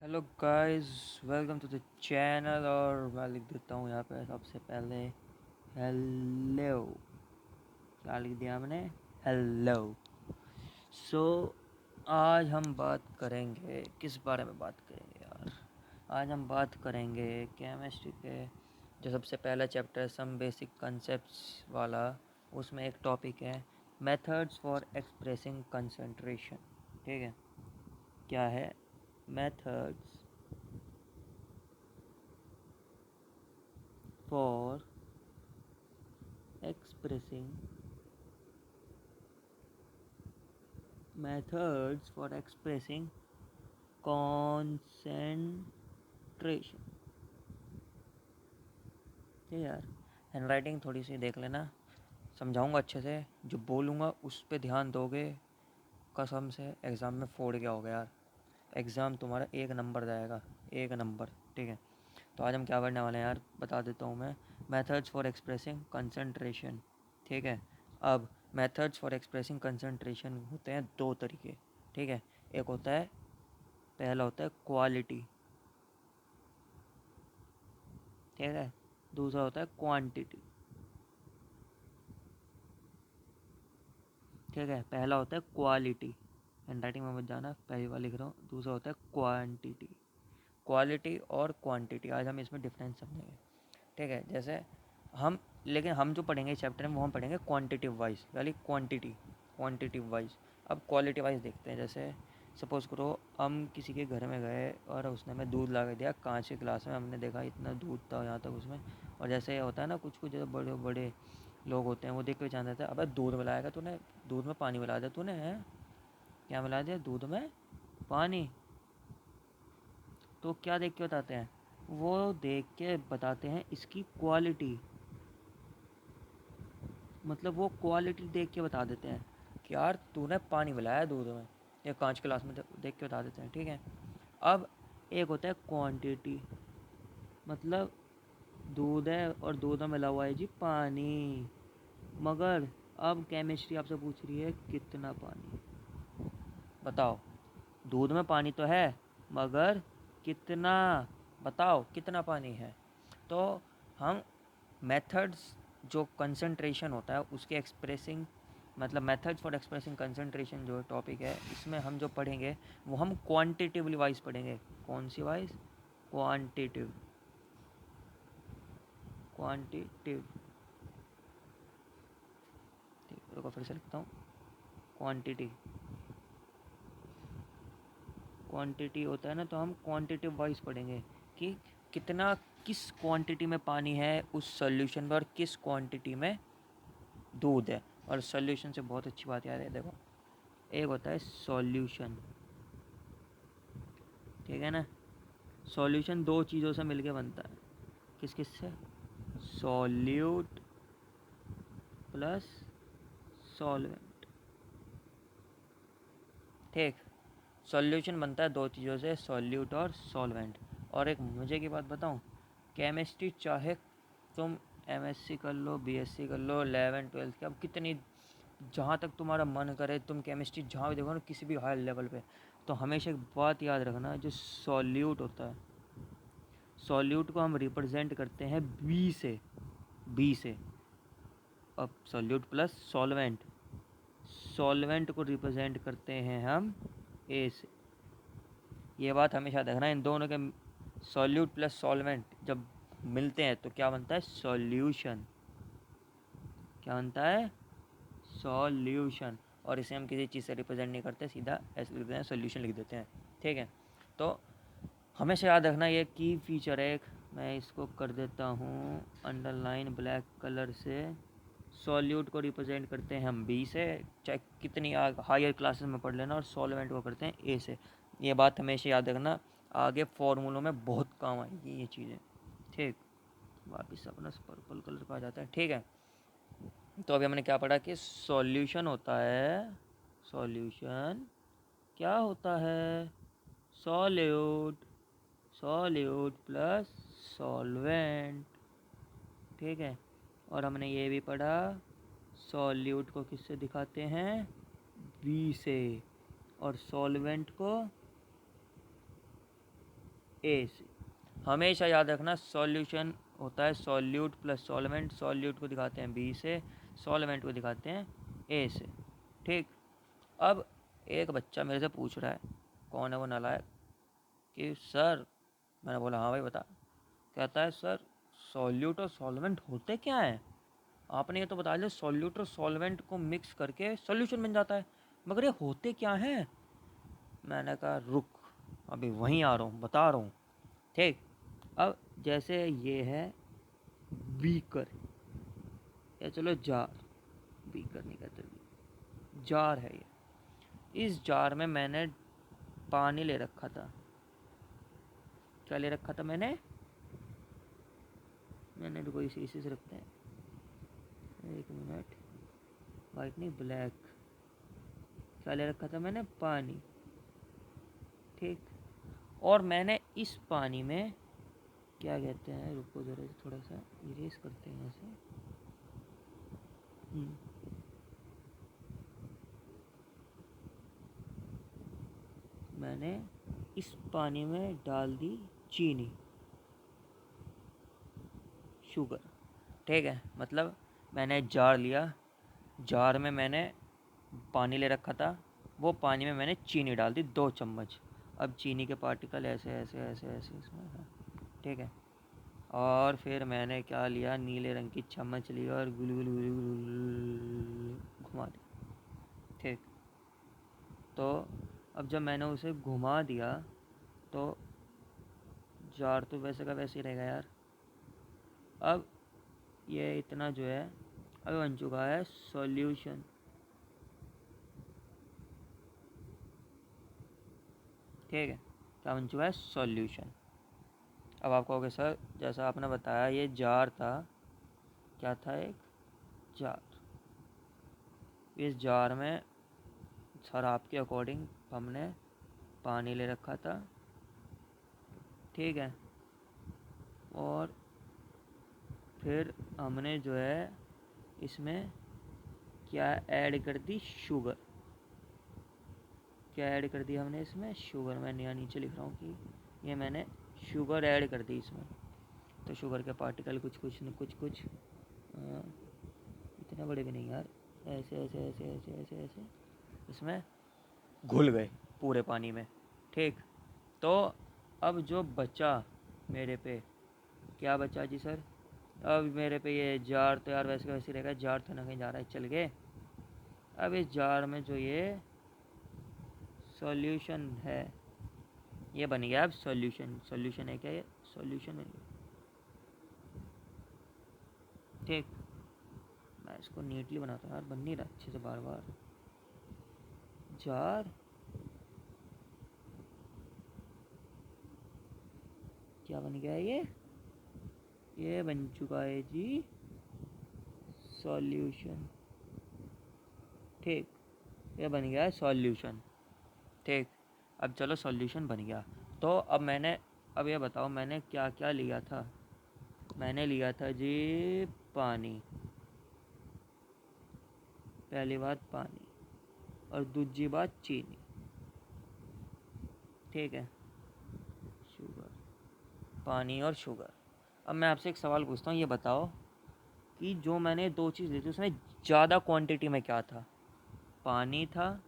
Hello guys, welcome to the channel. और मैं लिख देता हूँ यहाँ पे सबसे पहले हेलो। क्या लिख दिया मैंने? हेलो। सो आज हम बात करेंगे, किस बारे में बात करेंगे यार? आज हम बात करेंगे केमिस्ट्री के जो सबसे पहला चैप्टर है, सम बेसिक कंसेप्ट्स वाला। उसमें एक टॉपिक है मेथड्स फॉर एक्सप्रेसिंग कंसंट्रेशन। ठीक है, क्या है? Methods for expressing methods for expressing concentration। ठीक है यार, हैंडराइटिंग थोड़ी सी देख लेना, समझाऊंगा अच्छे से। जो बोलूँगा उस पर ध्यान दोगे, कसम से एग्ज़ाम में फोड़ गया होगा यार। एग्ज़ाम तुम्हारा 1 नंबर जाएगा, 1 नंबर। ठीक है, तो आज हम क्या करने वाले हैं यार, बता देता हूँ मैं। Methods for expressing concentration. ठीक है, अब मेथड्स फॉर एक्सप्रेसिंग कंसंट्रेशन होते हैं दो तरीके। ठीक है, एक होता है, पहला होता है क्वालिटी। ठीक है, दूसरा होता है क्वांटिटी। ठीक है, पहला होता है क्वालिटी, हैंडराइटिंग में मत जाना, पहली बार लिख रहा हूँ। दूसरा होता है क्वांटिटी। क्वालिटी और क्वांटिटी, आज हम इसमें डिफरेंस समझेंगे। ठीक है, जैसे हम, लेकिन हम जो पढ़ेंगे इस चैप्टर में वो हम पढ़ेंगे क्वांटिटिव वाइज, यानी क्वांटिटिव वाइज। अब क्वालिटी वाइज देखते हैं। जैसे सपोज़ करो हम किसी के घर में गए और उसने हमें दूध ला के दिया कांच के गिलास में। हमने देखा इतना दूध था यहाँ तक उसमें। और जैसे होता है ना, कुछ कुछ जैसे बड़े बड़े लोग होते हैं, वो देख के पहचान देते हैं, अबे दूध मिलाया क्या तूने? दूध में पानी मिला दिया तूने, है? क्या मिला दिया दूध में? पानी। तो क्या देख के बताते हैं? वो देख के बताते हैं इसकी क्वालिटी। मतलब वो क्वालिटी देख के बता देते हैं कि यार तूने पानी मिलाया है दूध में, या कांच के गिलास में, देख के बता देते हैं। ठीक है, अब एक होता है क्वांटिटी, मतलब दूध है और दूध में मिला हुआ है जी पानी। मगर अब केमिस्ट्री आपसे पूछ रही है कितना पानी। बताओ, दूध में पानी तो है, मगर कितना? बताओ कितना पानी है। तो हम मेथड्स, जो कंसंट्रेशन होता है उसके एक्सप्रेसिंग, मतलब मेथड्स फॉर एक्सप्रेसिंग कंसंट्रेशन जो टॉपिक है, इसमें हम जो पढ़ेंगे वो हम क्वांटिटिवली वाइज पढ़ेंगे। कौन सी वाइज? क्वांटिटिव। क्वांटिटिव। ठीक, रुको फिर से लिखता हूँ। क्वांटिटी, क्वांटिटी होता है ना, तो हम क्वांटिटिव वाइज पढ़ेंगे कि कितना, किस क्वांटिटी में पानी है उस सॉल्यूशन में, और किस क्वांटिटी में दूध है। और सॉल्यूशन से बहुत अच्छी बात याद है, देखो, एक होता है सॉल्यूशन। ठीक है ना, सॉल्यूशन दो चीज़ों से मिलके बनता है। किस किस से? Solute plus solvent. ठीक, सॉल्यूशन बनता है दो चीज़ों से, सॉल्यूट और सॉल्वेंट। और एक मज़े की बात बताऊं, केमिस्ट्री चाहे तुम एमएससी कर लो, बीएससी कर लो, 11वीं 12वीं की, अब कितनी, जहाँ तक तुम्हारा मन करे तुम केमिस्ट्री जहाँ भी देखो ना, किसी भी हाई लेवल पे, तो हमेशा एक बात याद रखना, जो सॉल्यूट होता है, सॉल्यूट को हम रिप्रेजेंट करते हैं बी से। बी से, अब सॉल्यूट प्लस सॉल्वेंट, सॉल्वेंट को रिप्रेजेंट करते हैं हम ए से। ये बात हमेशा देखना, इन दोनों के, सॉल्यूट प्लस सॉल्वेंट जब मिलते हैं तो क्या बनता है? सॉल्यूशन। क्या बनता है? सॉल्यूशन। और इसे हम किसी चीज़ से रिप्रेजेंट नहीं करते, सीधा ऐसे लिख देते हैं, सॉल्यूशन लिख देते हैं। ठीक है, तो हमेशा याद रखना, ये की फीचर है एक। मैं इसको कर देता हूँ अंडरलाइन ब्लैक कलर से। सॉल्यूट को रिप्रेजेंट करते हैं हम बी से, चाहे कितनी हायर क्लासेस में पढ़ लेना, और सॉल्वेंट को करते हैं ए से। ये बात हमेशा याद रखना, आगे फॉर्मूलों में बहुत काम आएगी ये चीज़ें। ठीक, वापिस अपना पर्पल कलर पे आ जाता है। ठीक है, तो अभी हमने क्या पढ़ा कि सॉल्यूशन होता है, सॉल्यूशन क्या होता है? Solute, solute plus solvent. ठीक है, और हमने ये भी पढ़ा, सॉल्यूट को किससे दिखाते हैं? बी से, और सॉल्वेंट को ए से। हमेशा याद रखना सॉल्यूशन होता है सॉल्यूट प्लस सॉल्वेंट। सॉल्यूट को दिखाते हैं बी से, सॉल्वेंट को दिखाते हैं ए से। ठीक। अब एक बच्चा मेरे से पूछ रहा है, कौन है वो नालायक, कि सर, मैंने बोला हाँ भाई बता। कहता है सर सॉल्यूट और सॉल्वेंट होते क्या हैं? आपने ये तो बता दिया सॉल्यूट और सॉल्वेंट को मिक्स करके सॉल्यूशन बन जाता है, मगर ये होते क्या हैं? मैंने कहा रुक, अभी वहीं आ रहा हूँ, बता रहा हूँ। ठीक। अब जैसे ये है बीकर, या चलो जार, बीकर नहीं कहते, जार है ये। इस जार में मैंने पानी ले रखा था। क्या ले रखा था मैंने? रुको इसी से रखते हैं, एक मिनट। वाइट नहीं, ब्लैक। क्या ले रखा था मैंने? पानी। ठीक। और मैंने इस पानी में क्या कहते हैं, रुको जरा थोड़ा सा इरेज करते हैं ऐसे। मैंने इस पानी में डाल दी चीनी, शुगर। ठीक है, मतलब मैंने जार लिया, जार में मैंने पानी ले रखा था, वो पानी में मैंने चीनी डाल दी 2 चम्मच। अब चीनी के पार्टिकल ऐसे ऐसे ऐसे ऐसे इसमें है। ठीक है। और फिर मैंने क्या लिया, नीले रंग की चम्मच ली और गुल गुल गुल गुल घुमा दी। ठीक। तो अब जब मैंने उसे घुमा दिया तो जार तो वैसे का वैसे ही रहेगा यार। अब ये इतना जो है अब बन चुका है सॉल्यूशन। ठीक है, क्या बन चुका है? सॉल्यूशन। अब आप कहोगे सर जैसा आपने बताया ये जार था, क्या था? एक जार। इस जार में सर आपके अकॉर्डिंग हमने पानी ले रखा था। ठीक है। और फिर हमने जो है इसमें क्या ऐड कर दी? शुगर। क्या ऐड कर दी हमने इसमें? शुगर। मैं यहाँ नीचे लिख रहा हूँ कि ये मैंने शुगर ऐड कर दी इसमें। तो शुगर के पार्टिकल कुछ कुछ न कुछ कुछ इतने बड़े भी नहीं यार, ऐसे ऐसे ऐसे ऐसे ऐसे ऐसे इसमें घुल गए पूरे पानी में। ठीक। तो अब जो बचा मेरे पे, क्या बचा जी सर? अब मेरे पे ये जार तो यार वैसे वैसे रहेगा, जार तो ना कहीं जा रहा है, चल गए। अब इस जार में जो ये सॉल्यूशन है ये बन गया। अब सॉल्यूशन, सॉल्यूशन है क्या ये? सॉल्यूशन बन गया। ठीक। मैं इसको नीटली बनाता हूँ यार, बन नहीं रहा अच्छे से बार बार। जार क्या बन गया ये बन चुका है जी सॉल्यूशन। ठीक, ये बन गया है सॉल्यूशन। ठीक। अब चलो सॉल्यूशन बन गया, तो अब ये बताओ मैंने क्या क्या लिया था? मैंने लिया था जी पानी, पहली बात पानी, और दूसरी बात चीनी। ठीक है, शुगर, पानी और शुगर। अब मैं आपसे एक सवाल पूछता हूँ, ये बताओ कि जो मैंने 2 चीज़ ली थी उसमें ज़्यादा क्वांटिटी में क्या था? पानी था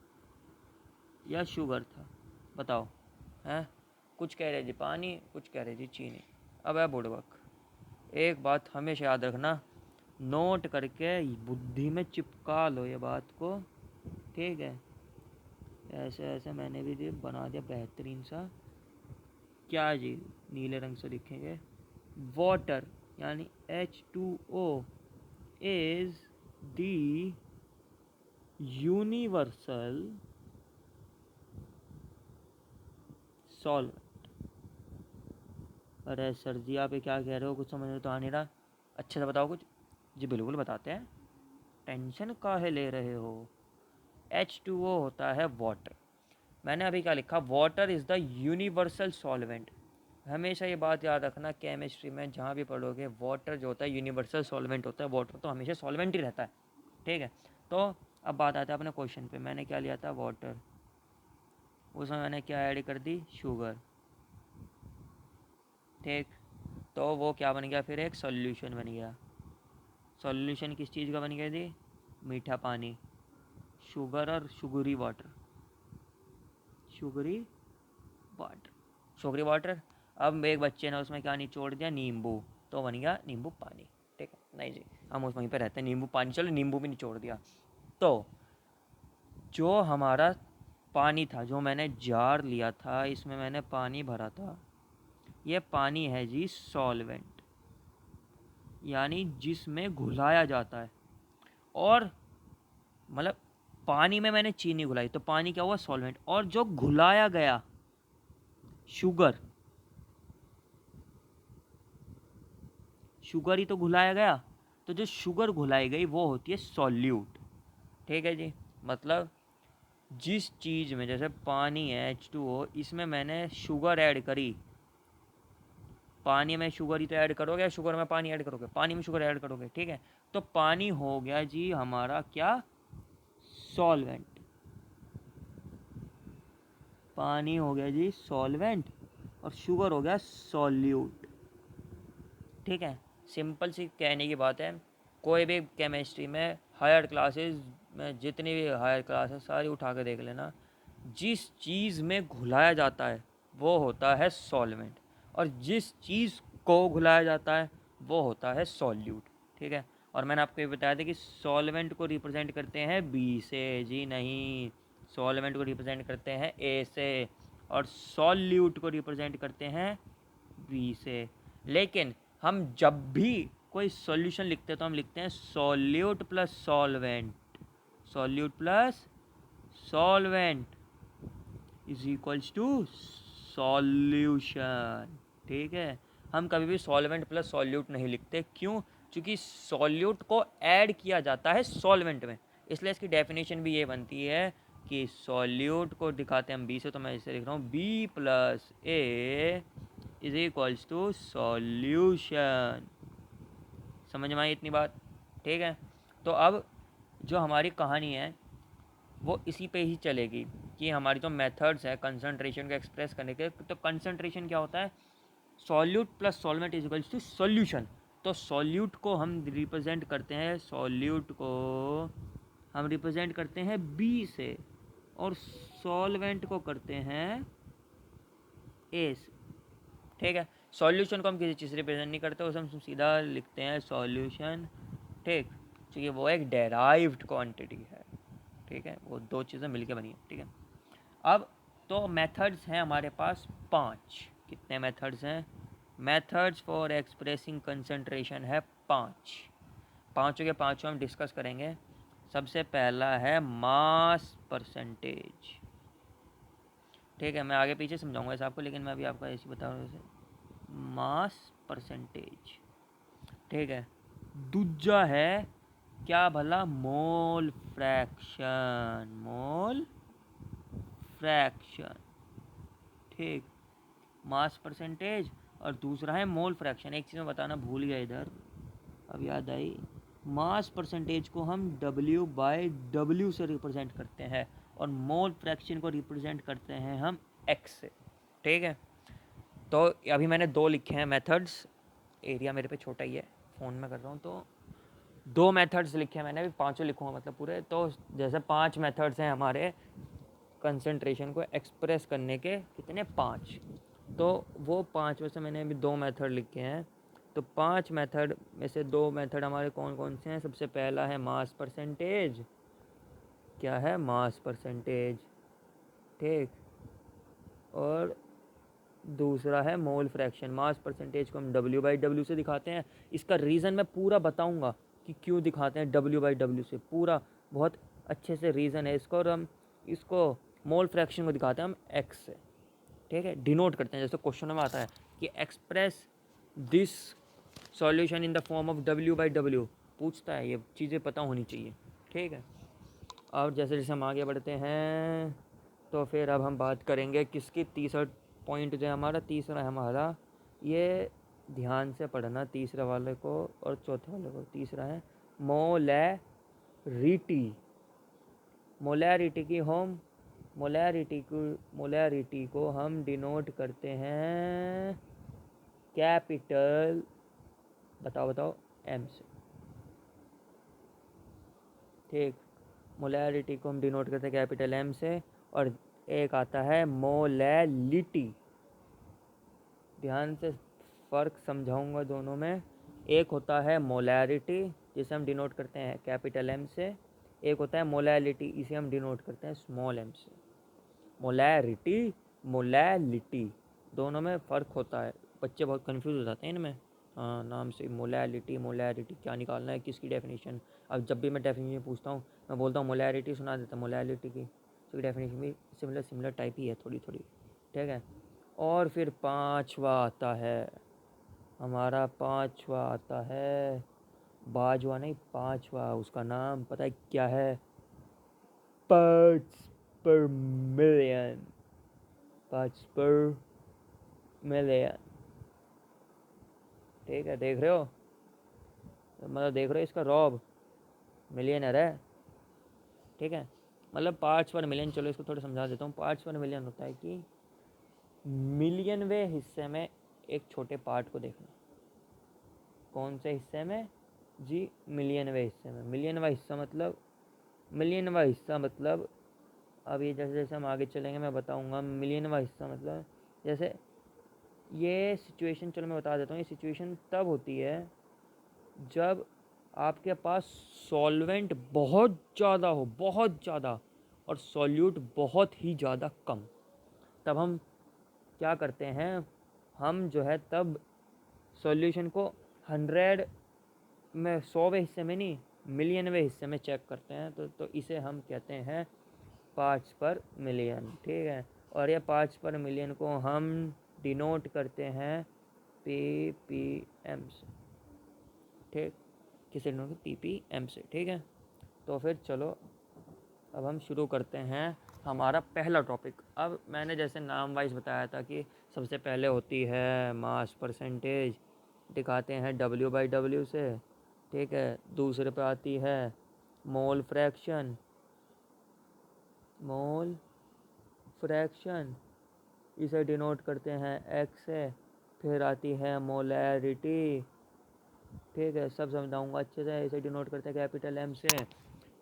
या शुगर था? बताओ। हैं? कुछ कह रहे जी पानी, कुछ कह रहे जी चीनी। अब है बुड़बक, एक बात हमेशा याद रखना, नोट करके बुद्धि में चिपका लो ये बात को। ठीक है, ऐसे ऐसे मैंने भी बना दिया बेहतरीन सा। क्या जी? नीले रंग से लिखेंगे वाटर, यानी H2O is the universal solvent. अरे सर जी आप ये क्या कह रहे हो, कुछ समझ में तो आ नहीं रहा, अच्छे से बताओ कुछ। जी बिल्कुल बताते हैं, टेंशन काहे ले रहे हो। H2O होता है वाटर। मैंने अभी क्या लिखा? Water is the universal solvent. हमेशा ये बात याद रखना, केमिस्ट्री में जहाँ भी पढ़ोगे वाटर जो होता है यूनिवर्सल सॉल्वेंट होता है। वाटर तो हमेशा सॉल्वेंट ही रहता है। ठीक है। तो अब बात आता है अपने क्वेश्चन पे। मैंने क्या लिया था? वाटर। उसमें मैंने क्या ऐड कर दी? शुगर। ठीक। तो वो क्या बन गया फिर, एक सॉल्यूशन बन गया। सॉल्यूशन किस चीज़ का बन गया जी, मीठा पानी, शुगर और sugary water, sugary water, sugary water. अब एक बच्चे ने उसमें क्या निचोड़ दिया, नींबू, तो बन गया नींबू पानी। ठीक है, नहीं जी हम उस वहीं पे रहते हैं, नींबू पानी, चलो नींबू भी निचोड़ दिया। तो जो हमारा पानी था, जो मैंने जार लिया था, इसमें मैंने पानी भरा था, ये पानी है जी सॉल्वेंट, यानी जिसमें घुलाया जाता है। और मतलब पानी में मैंने चीनी घुलाई तो पानी क्या हुआ, सॉल्वेंट। और जो घुलाया गया शुगर, शुगर ही तो घुलाया गया, तो जो शुगर घुलाई गई वो होती है सॉल्यूट। ठीक है जी। मतलब जिस चीज़ में, जैसे पानी है H2O, इसमें मैंने शुगर ऐड करी, पानी में शुगर ही तो ऐड करोगे, शुगर में पानी ऐड करोगे, पानी में शुगर ऐड करोगे, ठीक है। तो पानी हो गया जी हमारा क्या, सॉल्वेंट, पानी हो गया जी सॉल्वेंट, और शुगर हो गया सॉल्यूट। ठीक है, सिंपल सी कहने की बात है। कोई भी केमिस्ट्री में हायर क्लासेस में, जितनी भी हायर क्लास है सारी उठा के देख लेना, जिस चीज़ में घुलाया जाता है वो होता है सॉल्वेंट, और जिस चीज़ को घुलाया जाता है वो होता है सॉल्यूट। ठीक है। और मैंने आपको ये बताया था कि सॉल्वेंट को रिप्रेजेंट करते हैं बी से, जी नहीं, सॉल्वेंट को रिप्रेजेंट करते हैं ए से, और सॉल्यूट को रिप्रेजेंट करते हैं बी से। लेकिन हम जब भी कोई सॉल्यूशन लिखते हैं तो हम लिखते हैं solute plus solvent, solute plus solvent is equals to solution. ठीक है, हम कभी भी सॉल्वेंट प्लस सॉल्यूट नहीं लिखते, क्यों, क्योंकि सॉल्यूट को ऐड किया जाता है सॉल्वेंट में, इसलिए इसकी डेफिनेशन भी ये बनती है कि सॉल्यूट को दिखाते हैं हम बी से, तो मैं इसे लिख रहा हूँ B plus A is equals to solution. समझ में आई इतनी बात। ठीक है। तो अब जो हमारी कहानी है वो इसी पे ही चलेगी कि हमारी जो मेथड्स है कंसंट्रेशन को एक्सप्रेस करने के, तो कंसंट्रेशन क्या होता है, solute plus solvent is equals to solution. तो सॉल्यूट को हम रिप्रेजेंट करते हैं, सॉल्यूट को हम रिप्रेजेंट करते हैं बी से, और सॉल्वेंट को करते हैं ए से। ठीक है। सॉल्यूशन को हम किसी चीज़ से रिप्रेजेंट नहीं करते, उसे हम सीधा लिखते हैं सॉल्यूशन। ठीक, क्योंकि वो एक डेराइव्ड क्वांटिटी है। ठीक है, वो दो चीज़ें मिलके बनी है। ठीक है। अब तो मेथड्स हैं हमारे पास 5। कितने मेथड्स हैं, मेथड्स फॉर एक्सप्रेसिंग कंसंट्रेशन है 5। पाँचों के पाँचों हम डिस्कस करेंगे। सबसे पहला है मास परसेंटेज। ठीक है, मैं आगे पीछे समझाऊंगा इस आपको, लेकिन मैं अभी आपको ऐसे बता रहा हूँ, मास परसेंटेज। ठीक है। दूजा है क्या भला, मोल फ्रैक्शन, मोल फ्रैक्शन। ठीक, मास परसेंटेज, और दूसरा है मोल फ्रैक्शन। एक चीज़ मैं बताना भूल गया इधर, अब याद आई। मास परसेंटेज को हम W/W से रिप्रेजेंट करते हैं, और मोल फ्रैक्शन को रिप्रेजेंट करते हैं हम X से। ठीक है। तो अभी मैंने 2 लिखे हैं मेथड्स, एरिया मेरे पे छोटा ही है, फ़ोन में कर रहा हूँ, तो 2 मेथड्स लिखे हैं मैंने, अभी 5 लिखूँगा मतलब पूरे। तो जैसे 5 मेथड्स हैं हमारे कंसंट्रेशन को एक्सप्रेस करने के, कितने, 5। तो वो 5 में से मैंने अभी 2 मेथड लिखे हैं। तो 5 मेथड में से 2 मेथड हमारे कौन कौन से हैं। सबसे पहला है मास परसेंटेज, क्या है, मास परसेंटेज। ठीक, और दूसरा है मोल फ्रैक्शन। मास परसेंटेज को हम W/W से दिखाते हैं। इसका रीज़न मैं पूरा बताऊंगा कि क्यों दिखाते हैं W/W से, पूरा बहुत अच्छे से रीज़न है इसको। और हम इसको मोल फ्रैक्शन को दिखाते हैं हम X से। ठीक है, डिनोट करते हैं, जैसे क्वेश्चन में आता है कि express this solution in the form of W/W, पूछता है, ये चीज़ें पता होनी चाहिए। ठीक है। और जैसे जैसे हम आगे बढ़ते हैं, तो फिर अब हम बात करेंगे किसकी, तीसरा पॉइंट जो है हमारा, तीसरा है हमारा, ये ध्यान से पढ़ना तीसरे वाले को और चौथे वाले को। तीसरा है मोलैरिटी। मोलैरिटी की हम मोलैरिटी को हम डिनोट करते हैं कैपिटल बताओ एम से। ठीक, मोलैरिटी को हम डिनोट करते हैं कैपिटल एम से। और एक आता है मोलैलिटी। ध्यान से फ़र्क समझाऊंगा दोनों में। एक होता है मोलैरिटी जिसे हम डिनोट करते हैं कैपिटल एम से, एक होता है मोलैलिटी, इसे हम डिनोट करते हैं स्मॉल एम से। मोलैरिटी, मोलैलिटी, दोनों में फ़र्क होता है। बच्चे बहुत कंफ्यूज हो जाते हैं इनमें। हाँ, नाम से मोलैलिटी, मोलैरिटी क्या निकालना है, किसकी डेफिनेशन। अब जब भी मैं डेफिनेशन पूछता हूँ, मैं बोलता हूँ मोलैरिटी, सुना देता हूँ मोलैलिटी की। तो डेफिनेशन भी सिमिलर टाइप ही है, थोड़ी थोड़ी। ठीक है। और फिर पांचवा आता है हमारा, पांचवा आता है बाजवा नहीं, पांचवा। उसका नाम पता है क्या है? पार्ट्स पर मिलियन। पार्ट्स पर मिलियन। ठीक है, देख रहे हो, मतलब देख रहे हो इसका रॉब मिलियनर है। ठीक है, मतलब पार्ट्स पर मिलियन। चलो इसको थोड़ा समझा देता हूँ। पार्ट्स पर मिलियन होता है कि मिलियनवे हिस्से में एक छोटे पार्ट को देखना। कौन से हिस्से में जी? मिलियनवे हिस्से में। मिलियनवा हिस्सा मतलब अब ये जैसे जैसे हम आगे चलेंगे मैं बताऊंगा। मिलियनवा हिस्सा मतलब जैसे ये सिचुएशन, चलो मैं बता देता हूँ। ये सिचुएशन तब होती है जब आपके पास सॉल्वेंट बहुत ज़्यादा हो, बहुत ज़्यादा, और सॉल्यूट बहुत ही ज़्यादा कम। तब हम क्या करते हैं, हम जो है तब सॉल्यूशन को 100 में, 100वें हिस्से में नहीं, मिलियनवे हिस्से में चेक करते हैं। तो इसे हम कहते हैं पार्ट्स पर मिलियन। ठीक है। और ये पार्ट्स पर मिलियन को हम डिनोट करते हैं ppm से। ठीक, किसे डिनोट ppm से। ठीक है। तो फिर चलो अब हम शुरू करते हैं हमारा पहला टॉपिक। अब मैंने जैसे नाम वाइज बताया था कि सबसे पहले होती है मास परसेंटेज, दिखाते हैं W/W से। ठीक है। दूसरे पे आती है मोल फ्रैक्शन, मोल फ्रैक्शन, इसे डिनोट करते हैं x से। फिर आती है मोलैरिटी। ठीक है, सब समझाऊंगा अच्छे से। इसे डिनोट करते हैं कैपिटल M से।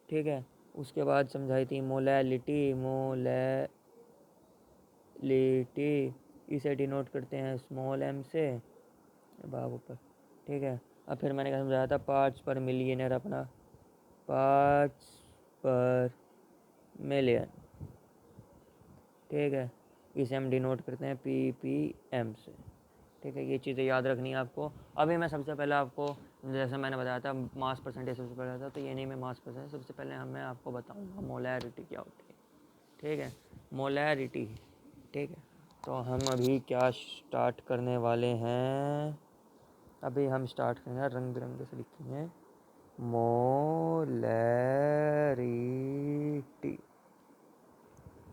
ठीक है। उसके बाद समझाई थी मोलैलिटी, मोलैलिटी, इसे डिनोट करते हैं स्मॉल m से, बाब ऊपर। ठीक है। अब फिर मैंने क्या समझाया था, पार्ट्स पर मिलियनर अपना, पार्ट्स पर मिलियन। ठीक है, इसे हम डिनोट करते हैं ppm से। ठीक है, ये चीज़ें याद रखनी है आपको। अभी मैं सबसे पहले आपको, जैसे मैंने बताया था मास परसेंटेज सबसे पहले था, तो ये नहीं, मैं मास परसेंटेज सबसे पहले मैं आपको बताऊंगा मोलैरिटी क्या होती है। ठीक है, मोलैरिटी। ठीक है, तो हम अभी क्या स्टार्ट करने वाले हैं, अभी हम स्टार्ट करेंगे, रंग बिरंगे से लिखेंगे मोलैरिटी।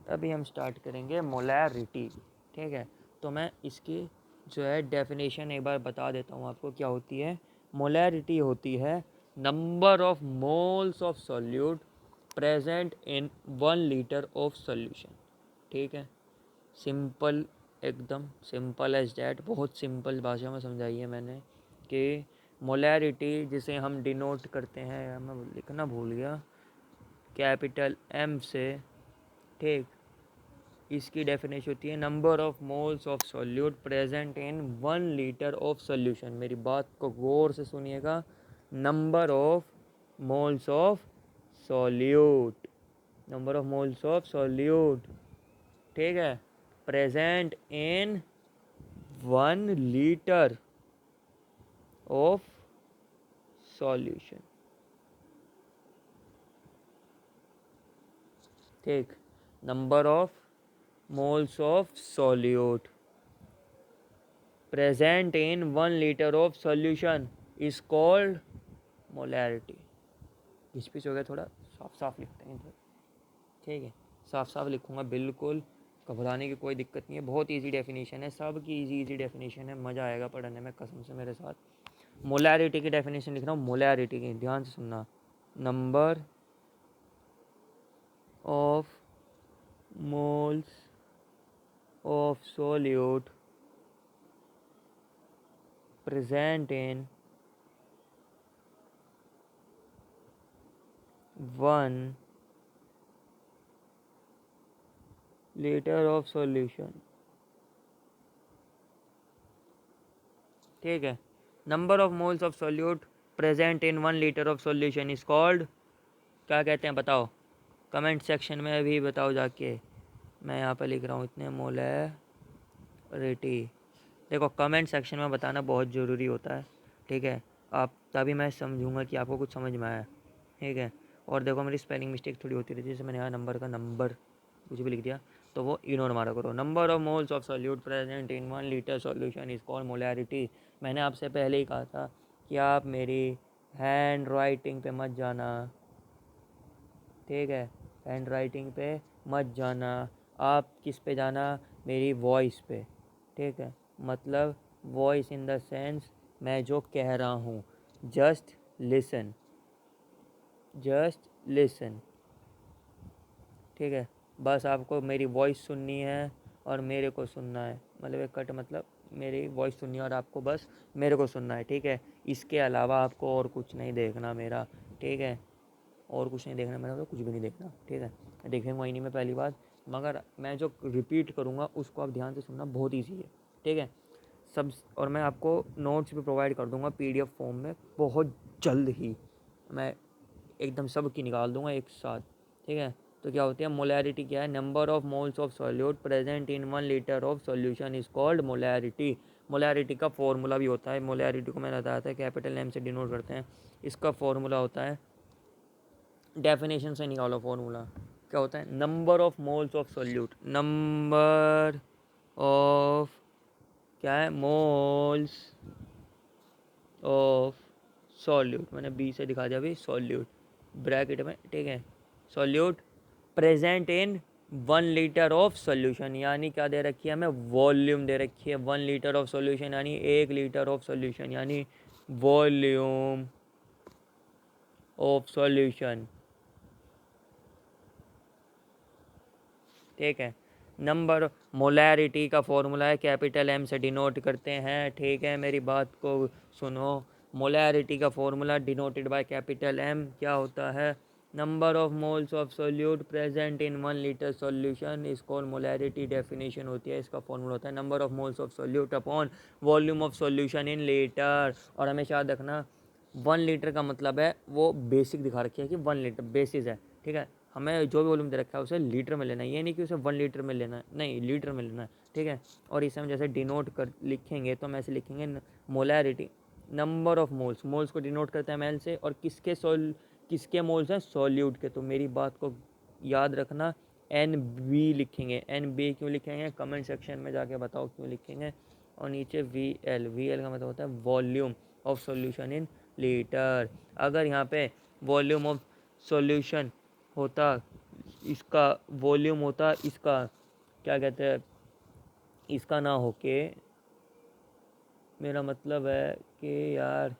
अभी हम स्टार्ट करेंगे मोलैरिटी। ठीक है, तो मैं इसकी जो है डेफिनेशन एक बार बता देता हूँ आपको क्या होती है। मोलैरिटी होती है number of moles of solute present in 1 litre of solution. ठीक है, सिंपल, एकदम सिंपल एज डैट, बहुत सिंपल भाषा में समझाई है मैंने कि मोलैरिटी जिसे हम डिनोट करते हैं, मैं लिखना भूल गया, कैपिटल M से। ठीक, इसकी डेफिनेशन होती है number of moles of solute present in 1 litre of solution. मेरी बात को गौर से सुनिएगा, number of moles of solute, number of moles of solute. ठीक है, present in 1 litre of solution. ठीक, number of moles of solute present in 1 litre of solution is called molarity. घिस पिच हो गया थोड़ा, साफ साफ लिखते हैं इधर। ठीक है, साफ साफ लिखूंगा, बिल्कुल घबराने की कोई दिक्कत नहीं है। बहुत इजी डेफिनेशन है, सब की इजी डेफिनेशन है, मज़ा आएगा पढ़ने में कसम से मेरे साथ। मोलैरिटी की डेफिनेशन लिख रहा हूँ, मोलैरिटी की, ध्यान से सुनना। Number of moles of solute present in 1 liter of solution। ठीक है, number of moles of solute present in 1 liter of solution is called, क्या कहते हैं बताओ, कमेंट सेक्शन में अभी बताओ जाके। मैं यहाँ पे लिख रहा हूँ इतने मोलैरिटी। देखो कमेंट सेक्शन में बताना बहुत ज़रूरी होता है, ठीक है, आप तभी मैं समझूंगा कि आपको कुछ समझ में आया, ठीक है। और देखो मेरी स्पेलिंग मिस्टेक थोड़ी होती रहती है, जैसे मैंने यहाँ नंबर का नंबर कुछ भी लिख दिया तो वो इग्नोर मारा करो। Number of moles of solute present in 1 liter solution is called molarity. मैंने आपसे पहले ही कहा था कि आप मेरी हैंड राइटिंग पे मत जाना, ठीक है, हैंड राइटिंग पे मत जाना, आप किस पे जाना, मेरी वॉइस पे, ठीक है, मतलब वॉइस इन द सेंस मैं जो कह रहा हूँ, जस्ट लिसन, जस्ट लिसन, ठीक है, बस आपको मेरी वॉइस सुननी है और मेरे को सुनना है, मतलब एक कट मतलब मेरी वॉइस सुननी है और आपको बस मेरे को सुनना है, ठीक है। इसके अलावा आपको और कुछ नहीं देखना मेरा, ठीक है, और कुछ नहीं देखना मेरा, तो कुछ भी नहीं देखना, ठीक है। देखेंगे वही नहीं मैं पहली बात, मगर मैं जो रिपीट करूँगा उसको आप ध्यान से सुनना, बहुत ईजी है, ठीक है सब। और मैं आपको नोट्स भी प्रोवाइड कर दूँगा PDF फॉर्म में बहुत जल्द ही, मैं एकदम सब की निकाल दूँगा एक साथ, ठीक है। तो क्या होती है मोलैरिटी, क्या है, number of moles of solute present in 1 liter of solution is called molarity. Molarity का फॉर्मूला भी होता है, मोलैरिटी को मैंने बताया था कैपिटल M से डिनोट करते हैं, इसका फॉर्मूला होता है, डेफिनेशन से निकालो फॉर्मूला, क्या होता है, number of moles of solute, number of, क्या है, मोल्स ऑफ सॉल्यूट, मैंने बी से दिखा दिया अभी, सॉल्यूट ब्रैकेट में, ठीक है, solute present in 1 liter of solution, यानी क्या दे रखी है हमें, वॉल्यूम दे रखी है, 1 liter ऑफ सॉल्यूशन यानी 1 liter ऑफ सॉल्यूशन, यानी वॉल्यूम ऑफ सॉल्यूशन, ठीक है। नंबर मोलैरिटी का फॉर्मूला है कैपिटल M से डिनोट करते हैं, ठीक है, मेरी बात को सुनो। मोलैरिटी का formula denoted by capital M क्या होता है, number of moles of solute present in 1 liter solution is called molarity. Definition होती है, इसका फॉर्मूला होता है number of moles of solute upon volume of solution in litre. और हमेशा याद रखना 1 liter का मतलब है, वो बेसिक दिखा रखी है कि 1 liter बेसिस है, ठीक है, हमें जो भी वॉल्यूम दे रखा है उसे लीटर में लेना है, ये नहीं कि उसे 1 liter में लेना है, नहीं लीटर में लेना है, ठीक है। और इसे हम जैसे डिनोट कर लिखेंगे तो हम ऐसे लिखेंगे molarity, number of moles, moles को डिनोट करते हैं ml से, और किसके मोल्स हैं, सॉल्यूट के। तो मेरी बात को याद रखना, NB लिखेंगे, NB क्यों लिखेंगे, कमेंट सेक्शन में जाके बताओ क्यों लिखेंगे। और नीचे VL का मतलब होता है volume of solution in litre. अगर यहाँ पे वॉल्यूम ऑफ सॉल्यूशन होता, इसका वॉल्यूम होता, इसका क्या कहते हैं, इसका ना होके, मेरा मतलब है कि यार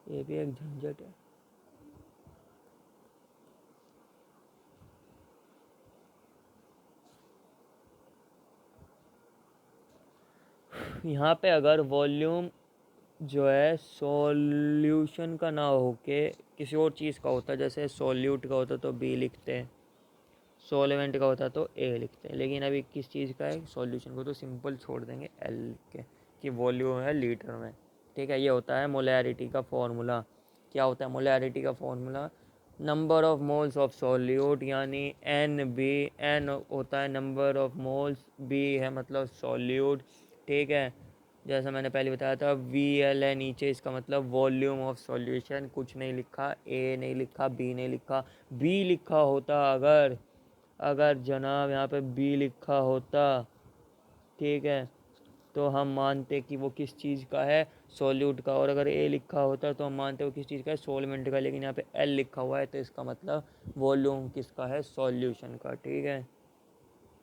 ये भी एक झंझट है। यहाँ पे अगर वॉल्यूम जो है सॉल्यूशन का ना होके किसी और चीज़ का होता, जैसे सॉल्यूट का होता तो B लिखते हैं, सॉल्वेंट का होता तो A लिखते हैं, लेकिन अभी किस चीज़ का है, सॉल्यूशन को, तो सिंपल छोड़ देंगे L के, कि वॉल्यूम है लीटर में, ठीक है। ये होता है मोलैरिटी का फॉर्मूला। क्या होता है मोलैरिटी का formula, number of moles of solute यानी NB, N होता है नंबर ऑफ मोल्स, B है मतलब सॉल्यूट, ठीक है। जैसा मैंने पहले बताया था VL है नीचे, इसका मतलब वॉल्यूम ऑफ सॉल्यूशन, कुछ नहीं लिखा, A नहीं लिखा, B नहीं लिखा। B लिखा होता अगर, अगर जनाब यहाँ पे B लिखा होता, ठीक है, तो हम मानते कि वो किस चीज़ का है, सॉल्यूट का। और अगर A लिखा होता तो हम मानते वो किस चीज़ का है, सॉल्वेंट का। लेकिन यहाँ पे L लिखा हुआ है तो इसका मतलब वॉल्यूम किसका है, सॉल्यूशन का, ठीक है।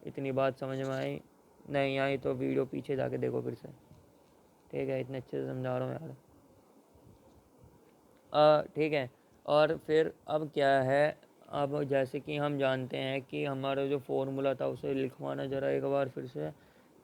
इतनी बात समझ में आई, नहीं आई तो वीडियो पीछे जाके देखो फिर से, ठीक है, इतने अच्छे से समझा रहा हूँ यार, ठीक है। और फिर अब क्या है, अब जैसे कि हम जानते हैं कि हमारा जो फॉर्मूला था उसे लिखवाना ज़रा एक बार फिर से,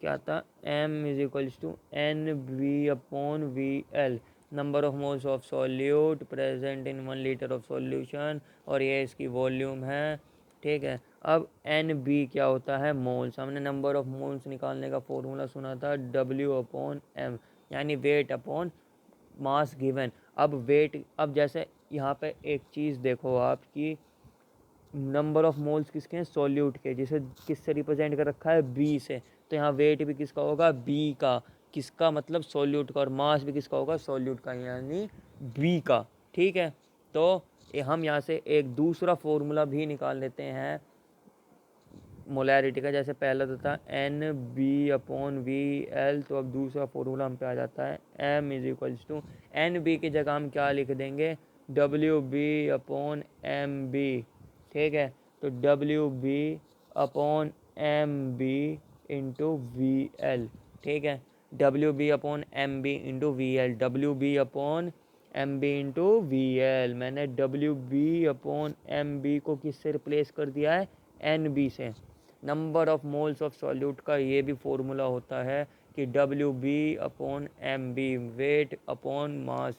क्या था, m is equals to N B upon V L, number of moles of solute present in 1 litre of solution, और ये इसकी वॉल्यूम है। ठीक है, अब एन बी क्या होता है, मोल्स। हमने नंबर ऑफ मोल्स निकालने का फॉर्मूला सुना था W अपॉन एम, यानी वेट अपॉन मास गिवन। अब वेट, अब जैसे यहाँ पे एक चीज़ देखो आपकी, नंबर ऑफ मोल्स किसके हैं, सॉल्यूट के, जिसे किससे रिप्रेजेंट कर रखा है, बी से। तो यहाँ वेट भी किसका होगा, बी का। किसका मतलब, सॉल्यूट का। और मास भी किसका होगा, सॉल्यूट का, यानी बी का। ठीक है, तो हम यहाँ से एक दूसरा फॉर्मूला भी निकाल लेते हैं मोलैरिटी का। जैसे पहला तो था N B upon V L, तो अब दूसरा फॉर्मूला हम पे आ जाता है M is equals to, N B की जगह हम क्या लिख देंगे, W B upon M B. ठीक है, तो W B upon M B into V L. ठीक है, W B upon M B into V L, W B upon M B into V L. मैंने W B upon M B को किससे replace कर दिया है, एन बी से। Number of moles of solute का ये भी फॉर्मूला होता है कि W B upon M B, weight upon mass,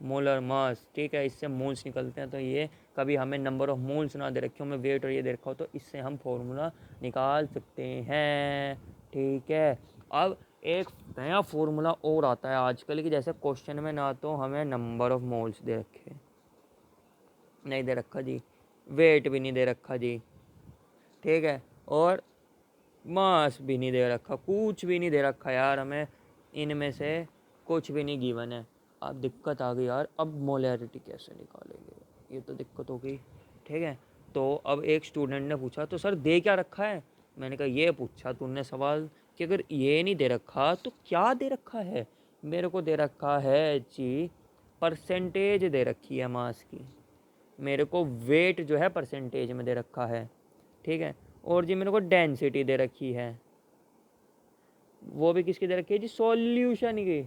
molar mass. ठीक है, इससे मोल्स निकलते हैं। तो ये कभी हमें नंबर ऑफ मोल्स ना दे रखे हो, हमें वेट और ये दे रखा हो, तो इससे हम फॉर्मूला निकाल सकते हैं। ठीक है, अब एक नया फॉर्मूला और आता है आजकल की, जैसे क्वेश्चन में ना तो हमें नंबर ऑफ मोल्स दे रखे, नहीं दे रखा जी, वेट भी नहीं दे रखा जी। ठीक है, और मास भी नहीं दे रखा, कुछ भी नहीं दे रखा यार हमें, इनमें से कुछ भी नहीं गिवन है। अब दिक्कत आ गई यार, अब मोलैरिटी कैसे निकालेंगे, ये तो दिक्कत हो गई। ठीक है, तो अब एक स्टूडेंट ने पूछा, तो सर दे क्या रखा है। मैंने कहा ये पूछा तूने सवाल कि अगर ये नहीं दे रखा तो क्या दे रखा है। मेरे को दे रखा है जी, परसेंटेज दे रखी है मास की, मेरे को वेट जो है परसेंटेज में दे रखा है। ठीक है, और जी मेरे को डेंसिटी दे रखी है, वो भी किसकी दे रखी है जी, सॉल्यूशन की।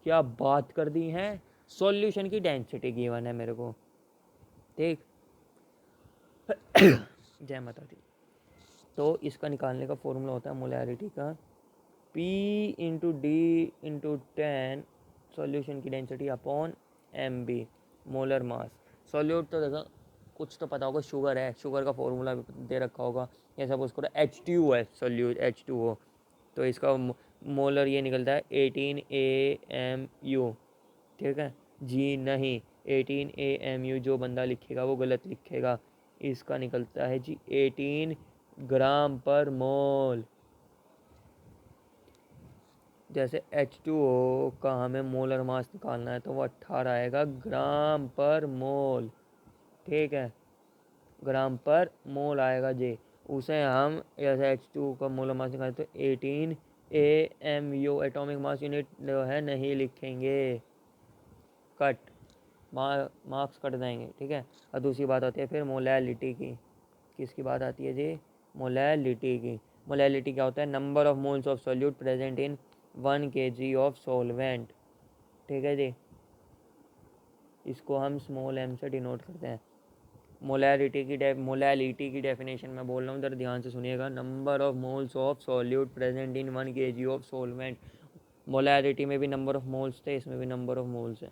क्या बात कर दी है, सॉल्यूशन की डेंसिटी गिवन है मेरे को। ठीक जय माता दी। तो इसका निकालने का फॉर्मूला होता है मोलैरिटी का, P into D into 10 solution की density upon M B, molar mass. Solute तो देखो कुछ तो पता होगा, शुगर है, शुगर का फॉर्मूला भी दे रखा होगा। ये सपोज करो H2O है, सॉल्यूट H2O, तो इसका मोलर ये निकलता है 18 AMU। ठीक है जी, नहीं, 18 AMU जो बंदा लिखेगा वो गलत लिखेगा, इसका निकलता है जी 18 ग्राम पर मोल। जैसे H2O का हमें मोलर मास निकालना है तो वो 18 आएगा ग्राम पर मोल। ठीक है, ग्राम पर मोल आएगा जी। उसे हम जैसे H2O का मोलर मास निकालें तो 18 AMU एटॉमिक मास यूनिट जो है नहीं लिखेंगे, कट, मार्क्स कट जाएंगे। ठीक है, और दूसरी बात आती है फिर मोलैलिटी की। किसकी बात आती है जी, मोलैलिटी की। मोलैलिटी क्या होता है, number of moles of solute present in 1 kg of solvent. ठीक है जी, इसको हम स्मॉल m से डिनोट करते हैं। मोलैलिटी की डेफिनेशन मैं बोल रहा हूँ, जरा ध्यान से सुनिएगा। Number of moles of solute present in 1 kg of solvent. Molarity में भी नंबर ऑफ मोल्स थे, इसमें भी नंबर ऑफ मोल्स है।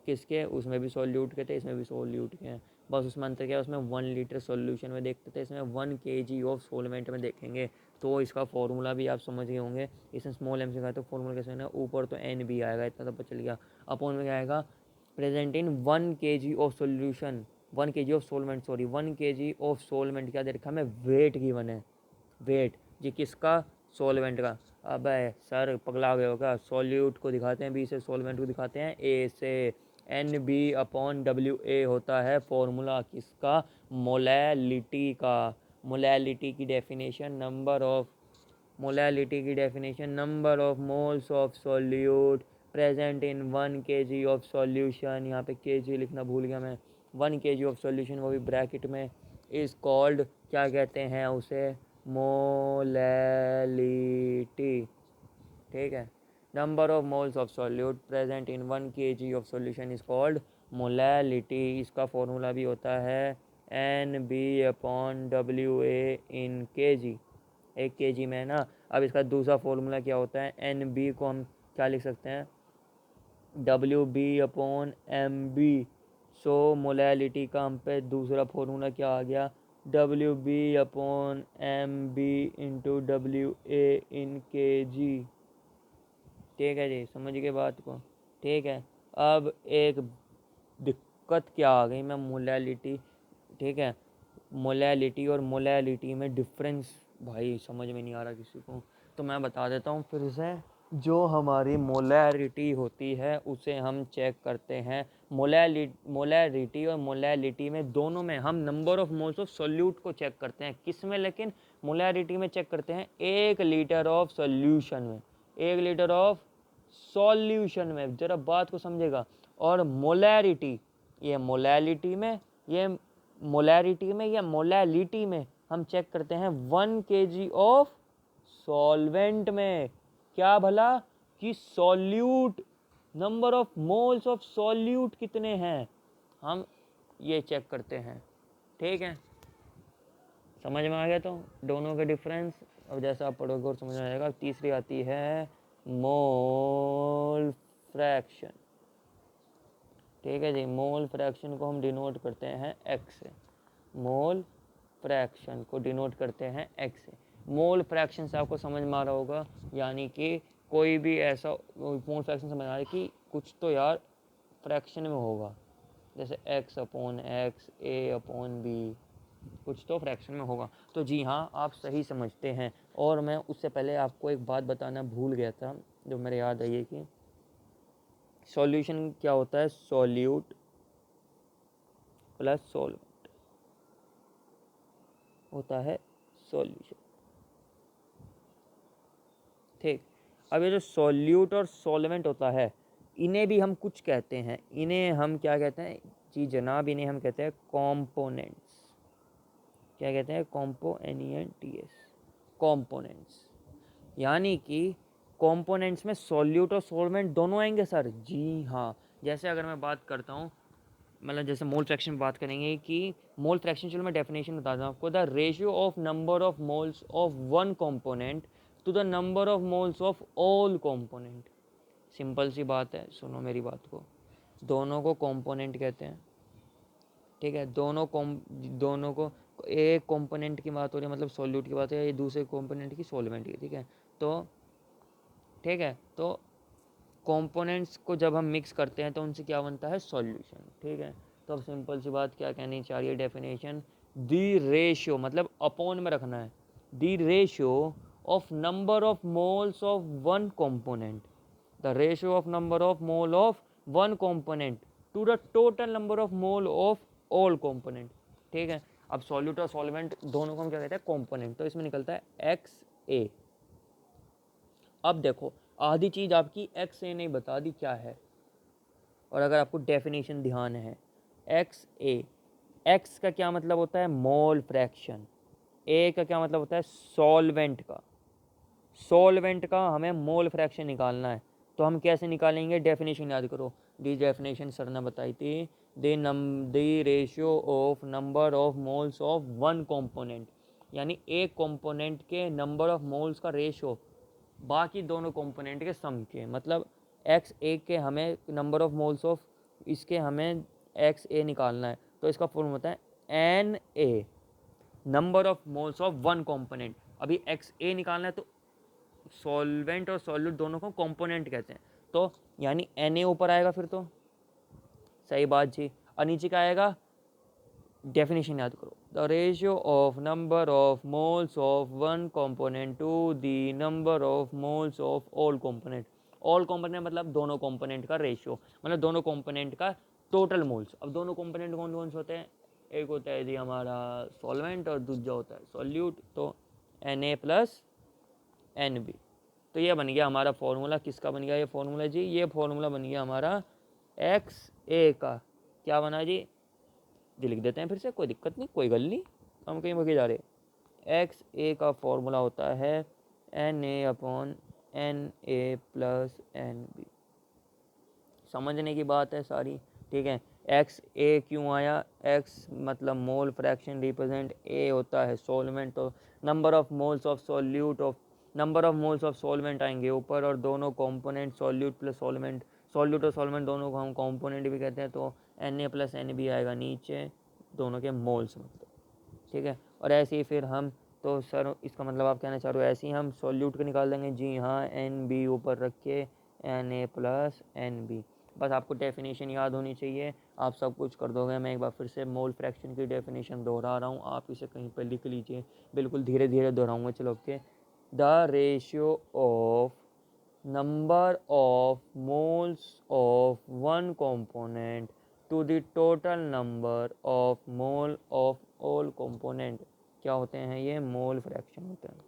किसके, उसमें भी सॉल्यूट के थे, इसमें भी सॉल्यूट के हैं। बस उसमें अंतर क्या है, उसमें 1 लीटर सॉल्यूशन में देखते थे, इसमें 1 kg ऑफ सॉल्वेंट में देखेंगे। तो इसका फॉर्मूला भी आप समझ गए होंगे। इसमें स्मॉल एम से कहा तो फॉर्मूला कैसे है, ऊपर तो एन भी आएगा, इतना तो चल गया। अपॉन में क्या आएगा, present in 1 kg of solution, 1 kg of solvent, sorry 1 kg of solvent क्या दे रखा है, हमें वेट गिवन है। वेट जी किसका, सोलवेंट का। अब सर पगला गए हो क्या, सॉल्यूट को दिखाते हैं बी से, सोलवेंट को दिखाते हैं ए से। N B upon W A होता है फॉर्मूला किसका, मोलैलिटी का। मोलैलिटी की definition number of moles of solute present in 1 kg of solution. यहाँ पे kg लिखना भूल गया मैं, 1 kg ऑफ सॉल्यूशन, वो भी ब्रैकेट में, इज कॉल्ड, क्या कहते हैं उसे, मोलैलिटी। ठीक है, number of moles of solute present in 1 kg of solution is called molality. इसका फॉर्मूला भी होता है N B upon W A in K G. 1 kg में ना, अब इसका दूसरा फॉर्मूला क्या होता है, एन बी को हम क्या लिख सकते हैं, W B upon M B. So molality का हम पे दूसरा फॉर्मूला क्या आ गया, W B upon M B into W A in K G. ठीक है जी, समझ गए बात को। ठीक है, अब एक दिक्कत क्या आ गई, मैं मोलैलिटी, ठीक है, मोलैलिटी और मोलैलिटी में डिफरेंस भाई समझ में नहीं आ रहा किसी को, तो मैं बता देता हूँ फिर से। जो हमारी मोलैरिटी होती है उसे हम चेक करते हैं, मोलैरिटी और मोलैलिटी में दोनों में हम number of moles of solute को चेक करते हैं। किस में, लेकिन मोलैरिटी में चेक करते हैं 1 लीटर ऑफ सोल्यूशन में, 1 लीटर ऑफ सॉल्यूशन में, जरा बात को समझेगा। और मोलैरिटी, ये मोलैलिटी में, ये मोलैरिटी में या मोलैलिटी में हम चेक करते हैं 1 kg ऑफ सॉल्वेंट में। क्या भला कि solute, number of moles of solute कितने हैं, हम ये चेक करते हैं। ठीक है, समझ में आ गया तो दोनों के डिफरेंस। अब जैसा आप पढ़ोगे और समझ में आएगा। तीसरी आती है मोल फ्रैक्शन। ठीक है जी, मोल फ्रैक्शन को हम डिनोट करते हैं एक्स से, मोल फ्रैक्शन को डिनोट करते हैं एक्स से। मोल फ्रैक्शन से आपको समझ में आ रहा होगा, यानी कि कोई भी ऐसा मोल फ्रैक्शन समझ आ रहा है कि कुछ तो यार फ्रैक्शन में होगा, जैसे एक्स अपॉन एक्स, ए अपॉन बी, कुछ तो फ्रैक्शन में होगा। तो जी हाँ, आप सही समझते हैं। और मैं उससे पहले आपको एक बात बताना भूल गया था, जो मेरे याद आई है कि सॉल्यूशन क्या होता है, सॉल्यूट प्लस सॉल्वेंट होता है सॉल्यूशन। ठीक, अब ये जो सॉल्यूट और सॉल्वेंट होता है, इन्हें भी हम कुछ कहते हैं, इन्हें हम क्या कहते हैं जी जनाब, इन्हें हम कहते हैं कॉम्पोनेंट्स। क्या कहते हैं, कॉम्पोनेंट्स, कॉम्पोनेंट्स। यानी कि कॉम्पोनेंट्स में सॉल्यूट और सॉल्वेंट दोनों आएंगे सर। जी हाँ, जैसे अगर मैं बात करता हूँ, मतलब जैसे मोल फ्रैक्शन में बात करेंगे कि मोल फ्रैक्शन, चलो मैं डेफिनेशन बताता हूँ आपको, the ratio of number of moles of one component to the number of moles of all component. Simple सी बात है, सुनो मेरी बात को। दोनों को कॉम्पोनेंट कहते हैं, ठीक है, दोनों को, एक कॉम्पोनेंट की बात हो रही है मतलब सॉल्यूट की बात है, ये दूसरे कॉम्पोनेंट की सॉल्वेंट की, ठीक है। तो ठीक है, तो कंपोनेंट्स को जब हम मिक्स करते हैं तो उनसे क्या बनता है, सॉल्यूशन। ठीक है, तो अब सिंपल सी बात क्या कहनी चाहिए, डेफिनेशन, दी रेशियो, मतलब अपॉन में रखना है, the ratio of number of moles of one component, the ratio of number of mole of one component to the total number of mole of all component. ठीक है, अब solute और solvent दोनों को हम क्या कहते हैं, कंपोनेंट। तो इसमें निकलता है एक्स ए। अब देखो, आधी चीज़ आपकी एक्स ए नहीं बता दी क्या है, और अगर आपको डेफिनेशन ध्यान है, एक्स ए, एक्स का क्या मतलब होता है, मोल फ्रैक्शन, ए का क्या मतलब होता है, सॉल्वेंट का, सॉल्वेंट का हमें मोल फ्रैक्शन निकालना है। तो हम कैसे निकालेंगे, डेफिनेशन याद करो, दी डेफिनेशन सर ने बताई थी, दी ratio of number of moles of one component, यानी एक कंपोनेंट के नंबर ऑफ मोल्स का रेशियो बाकी दोनों कंपोनेंट के सम के, मतलब एक्स ए के हमें नंबर ऑफ मोल्स ऑफ इसके हमें एक्स ए निकालना है। तो इसका फॉर्म होता है N A, number of moles of one component. अभी एक्स ए निकालना है तो सॉल्वेंट और सॉल्यूट दोनों को कंपोनेंट कहते हैं, तो यानी एन ए ऊपर आएगा फिर तो सही बात जी। और नीचे क्या आएगा, डेफिनेशन याद करो, the ratio of number of moles of one component to the number of moles of all component. All component मतलब दोनों कंपोनेंट का रेशियो, मतलब दोनों कंपोनेंट का टोटल मोल्स। अब दोनों कंपोनेंट कौन कौन से होते हैं, एक होता है जी हमारा सॉल्वेंट और दूसरा होता है सॉल्यूट, तो N A plus N B. तो ये बन गया हमारा फॉर्मूला, किसका बन गया ये फॉर्मूला जी, ये फॉर्मूला बन गया हमारा एक्स ए का। क्या बना जी लिख देते हैं फिर से, कोई दिक्कत नहीं, कोई गल नहीं, हम कहीं भगे जा रहे। एक्स ए का फॉर्मूला होता है N A upon N A plus N B. समझने की बात है सारी, ठीक है। एक्स ए क्यों आया, एक्स मतलब मोल फ्रैक्शन रिप्रेजेंट, ए होता है सॉल्वेंट, तो number of moles of solute of number of moles of solvent आएंगे ऊपर, और दोनों component solute plus solvent, solute और सॉल्वेंट दोनों को हम कंपोनेंट भी कहते हैं, तो Na प्लस एन भी आएगा नीचे, दोनों के मोल्स मतलब, ठीक है। और ऐसे ही फिर हम, तो सर इसका मतलब आप कहना चाह रहे हो ऐसे ही हम सॉल्यूट को निकाल देंगे, जी हाँ, एन बी ऊपर रख के Na प्लस एन बी। बस आपको डेफिनेशन याद होनी चाहिए, आप सब कुछ कर दोगे। मैं एक बार फिर से मोल फ्रैक्शन की डेफिनेशन दोहरा रहा हूँ, आप इसे कहीं पर लिख लीजिए, बिल्कुल धीरे धीरे दोहराऊँगा, चलो okay. The ratio of number of moles of one component to the total number of mole of all component, क्या होते हैं ये? मोल फ्रैक्शन होते हैं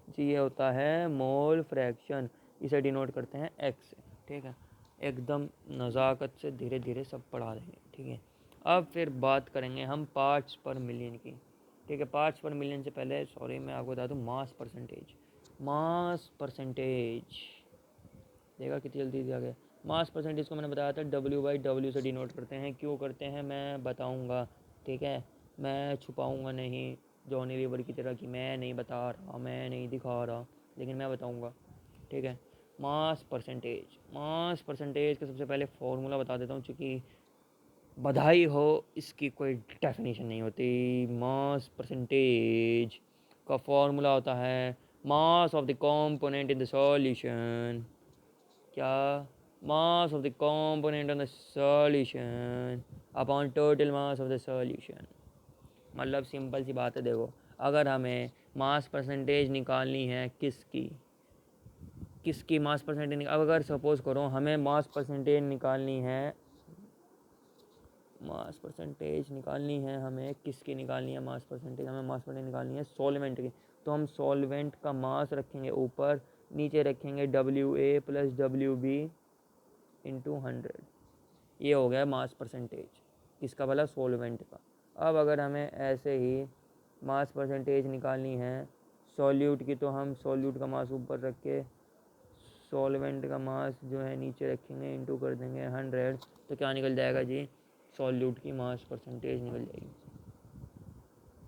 जी, ये होता है मोल फ्रैक्शन। इसे डिनोट करते हैं एक्स से, ठीक है। एकदम नज़ाकत से धीरे धीरे सब पढ़ा देंगे, ठीक है। अब फिर बात करेंगे हम पार्ट्स पर मिलियन की, ठीक है। पार्ट्स पर मिलियन से पहले सॉरी मैं आपको बता दूँ मास परसेंटेज। मास परसेंटेज देखा कितनी जल्दी दिया गया। मास परसेंटेज को मैंने बताया था W/W से डिनोट करते हैं। क्यों करते हैं मैं बताऊंगा, ठीक है। मैं छुपाऊंगा नहीं जॉनी लीवर की तरह कि मैं नहीं बता रहा, मैं नहीं दिखा रहा, लेकिन मैं बताऊंगा, ठीक है। मास परसेंटेज, मास परसेंटेज का सबसे पहले फॉर्मूला बता देता हूँ, चूँकि बधाई हो इसकी कोई डेफिनेशन नहीं होती। मास परसेंटेज का फॉर्मूला होता है mass of the component in the solution, क्या? Mass of the component in the solution upon total mass of the solution. मतलब सिंपल सी बात है, देखो अगर हमें मास परसेंटेज निकालनी है किसकी, किसकी मास परसेंटेज, अब अगर सपोज करो हमें मास परसेंटेज निकालनी है, मास परसेंटेज निकालनी है हमें किसकी निकालनी है मास परसेंटेज, हमें मास परसेंटेज निकालनी है सॉल्वेंट की। तो हम सॉल्वेंट का मास रखेंगे ऊपर, नीचे रखेंगे WA प्लस WB इंटू 100। ये हो गया मास परसेंटेज किसका भला? सॉल्वेंट का। अब अगर हमें ऐसे ही मास परसेंटेज निकालनी है सॉल्यूट की, तो हम सॉल्यूट का मास ऊपर रख के सॉल्वेंट का मास जो है नीचे रखेंगे, इंटू कर देंगे 100। तो क्या निकल जाएगा जी? सॉल्यूट की मास परसेंटेज निकल जाएगी,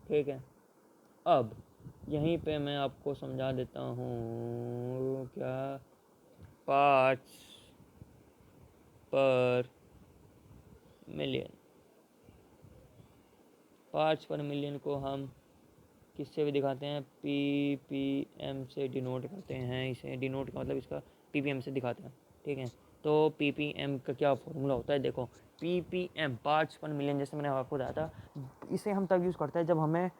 ठीक है। अब यहीं पे मैं आपको समझा देता हूँ क्या, पार्ट्स पर मिलियन, पार्ट्स पर मिलियन को हम किससे भी दिखाते हैं? PPM से डिनोट करते हैं। इसे डिनोट का मतलब इसका PPM से दिखाते हैं, ठीक है। तो PPM का क्या फॉर्मूला होता है? देखो PPM पार्ट्स पर मिलियन, जैसे मैंने आपको बताया था, इसे हम तब यूज़ करते हैं जब हमें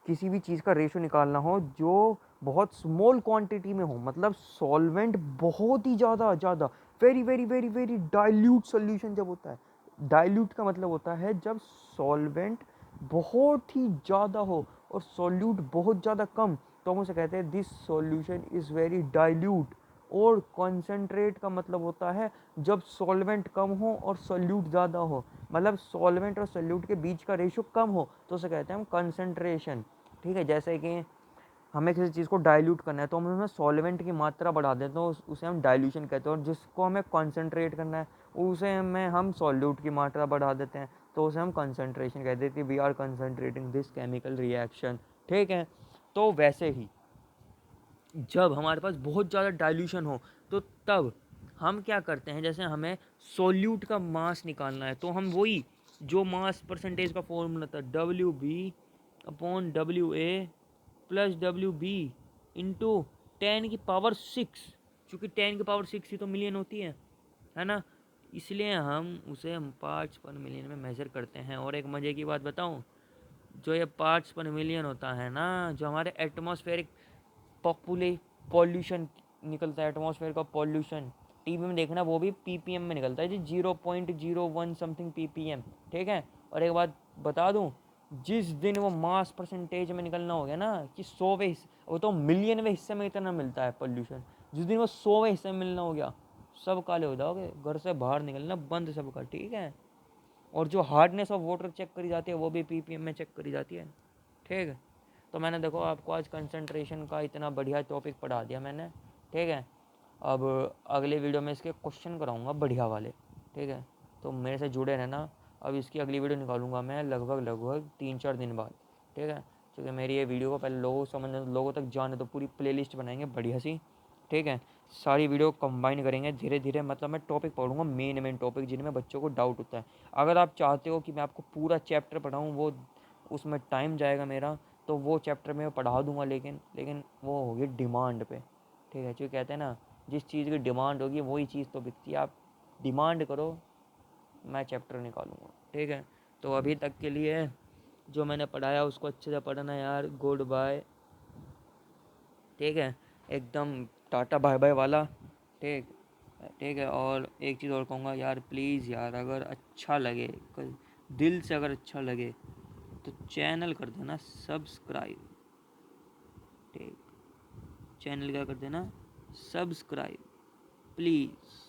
किसी भी चीज़ का रेशो निकालना हो जो बहुत स्मॉल क्वांटिटी में हो, मतलब सॉल्वेंट बहुत ही ज़्यादा very very very very dilute solution जब होता है। डाइल्यूट का मतलब होता है जब सॉल्वेंट बहुत ही ज़्यादा हो और सॉल्यूट बहुत ज़्यादा कम, तो हम उसे कहते हैं this solution is very dilute. और कॉन्सेंट्रेट का मतलब होता है जब सॉल्वेंट कम हो और सॉल्यूट ज़्यादा हो, मतलब सॉल्वेंट और सॉल्यूट के बीच का रेशो कम हो, तो उसे कहते हैं हम कंसंट्रेशन, ठीक है। जैसे कि हमें किसी चीज़ को डाइल्यूट करना है तो हम उसमें सॉल्वेंट की मात्रा बढ़ा देते हैं, उसे हम डाइल्यूशन कहते हैं। और जिसको हमें कंसंट्रेट करना है उसे में हम सॉल्यूट की मात्रा बढ़ा देते हैं, तो उसे हम कंसंट्रेशन कहते हैं कि we are concentrating this chemical reaction, ठीक है। तो वैसे ही जब हमारे पास बहुत ज़्यादा डाइल्यूशन हो तो तब हम क्या करते हैं, जैसे हमें सॉल्यूट का मास निकालना है तो हम वही जो मास परसेंटेज का फॉर्मूला था WB/WA प्लस WB इंटू 10⁶, चूँकि 10⁶ ही तो मिलियन होती है ना, इसलिए हम उसे पार्ट्स पर मिलियन में मेज़र करते हैं। और एक मज़े की बात बताऊं, जो ये पार्ट्स पर मिलियन होता है ना, जो हमारे एटमॉस्फेरिक पॉल्यूशन निकलता है, एटमॉस्फेयर का पॉल्यूशन टीवी में देखना, वो भी PPM में निकलता है जी, 0.01 समथिंग PPM, ठीक है। और एक बात बता दूं, जिस दिन वो मास परसेंटेज में निकलना हो गया ना कि 100वें हिस्से, वो तो मिलियनवें हिस्से में इतना मिलता है पॉल्यूशन, जिस दिन वो 100वें हिस्से में मिलना हो गया सब काले हो जाओगे, घर से बाहर निकलना बंद सबका, ठीक है। और जो हार्डनेस ऑफ वाटर चेक करी जाती है वो भी PPM में चेक करी जाती है, ठीक है। तो मैंने देखो आपको आज कंसंट्रेशन का इतना बढ़िया टॉपिक पढ़ा दिया मैंने, ठीक है। अब अगले वीडियो में इसके क्वेश्चन कराऊंगा बढ़िया वाले, ठीक है। तो मेरे से जुड़े रहना। अब इसकी अगली वीडियो निकालूंगा मैं लगभग 3-4 दिन बाद, ठीक है। क्योंकि मेरी ये वीडियो को पहले लोगों को समझने, लोगों तक जाने तो पूरी प्लेलिस्ट बनाएंगे बढ़िया सी, ठीक है। सारी वीडियो कंबाइन करेंगे धीरे धीरे, मतलब मैं टॉपिक पढ़ूंगा मेन टॉपिक जिनमें बच्चों को डाउट होता है। अगर आप चाहते हो कि मैं आपको पूरा चैप्टर पढ़ाऊँ, वो उसमें टाइम जाएगा मेरा, तो वो चैप्टर मैं पढ़ा दूंगा, लेकिन वो होगी डिमांड पे, ठीक है। जो कहते हैं ना, जिस चीज़ की डिमांड होगी वही चीज़ तो बिकती है। आप डिमांड करो, मैं चैप्टर निकालूंगा, ठीक है। तो अभी तक के लिए जो मैंने पढ़ाया उसको अच्छे से पढ़ना यार। गुड बाय, ठीक है, एकदम टाटा बाय बाय वाला, ठीक, ठीक है। और एक चीज़ और कहूँगा यार, प्लीज़ यार, अगर अच्छा लगे, दिल से अगर अच्छा लगे तो चैनल कर देना सब्सक्राइब, ठीक, चैनल क्या कर देना, सब्सक्राइब, प्लीज़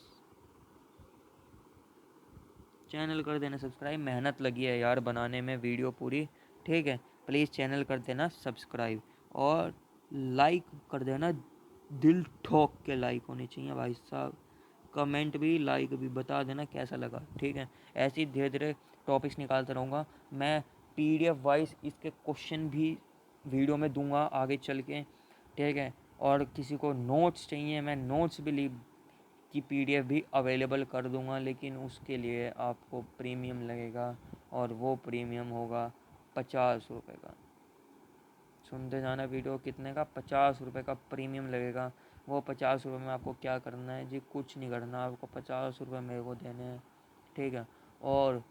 चैनल कर देना सब्सक्राइब। मेहनत लगी है यार बनाने में वीडियो पूरी, ठीक है। प्लीज़ चैनल कर देना सब्सक्राइब, और लाइक कर देना, दिल ठोक के लाइक होनी चाहिए भाई साहब। कमेंट भी, लाइक भी, बता देना कैसा लगा, ठीक है। ऐसे ही धीरे धीरे टॉपिक्स निकालता रहूँगा मैं। PDF वाइज इसके क्वेश्चन भी वीडियो में दूंगा आगे चल के, ठीक है। और किसी को नोट्स चाहिए, मैं नोट्स भी की PDF भी अवेलेबल कर दूंगा, लेकिन उसके लिए आपको प्रीमियम लगेगा, और वो प्रीमियम होगा 50 रुपये का। सुनते जाना वीडियो कितने का, 50 रुपये का प्रीमियम लगेगा। वो 50 रुपये में आपको क्या करना है जी, कुछ नहीं करना, आपको 50 रुपये मेरे को देने हैं, ठीक है। और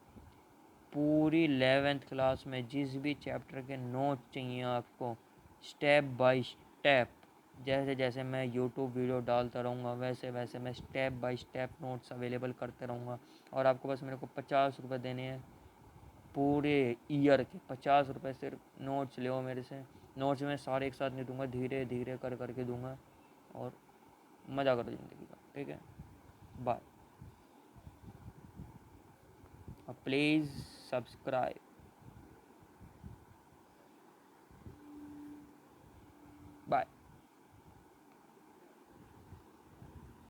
पूरी 11th क्लास में जिस भी चैप्टर के नोट चाहिए आपको, स्टेप बाय स्टेप, जैसे जैसे मैं यूट्यूब वीडियो डालता रहूँगा वैसे वैसे मैं step by step notes available करते रहूँगा। और आपको बस मेरे को 50 रुपये देने हैं पूरे ईयर के। 50 रुपये सिर्फ नोट्स ले मेरे से। नोट्स में सारे एक साथ नहीं दूंगा, धीरे धीरे कर करके दूंगा, और मज़ा करो ज़िंदगी का, ठीक है। बाय। Please subscribe. बाय।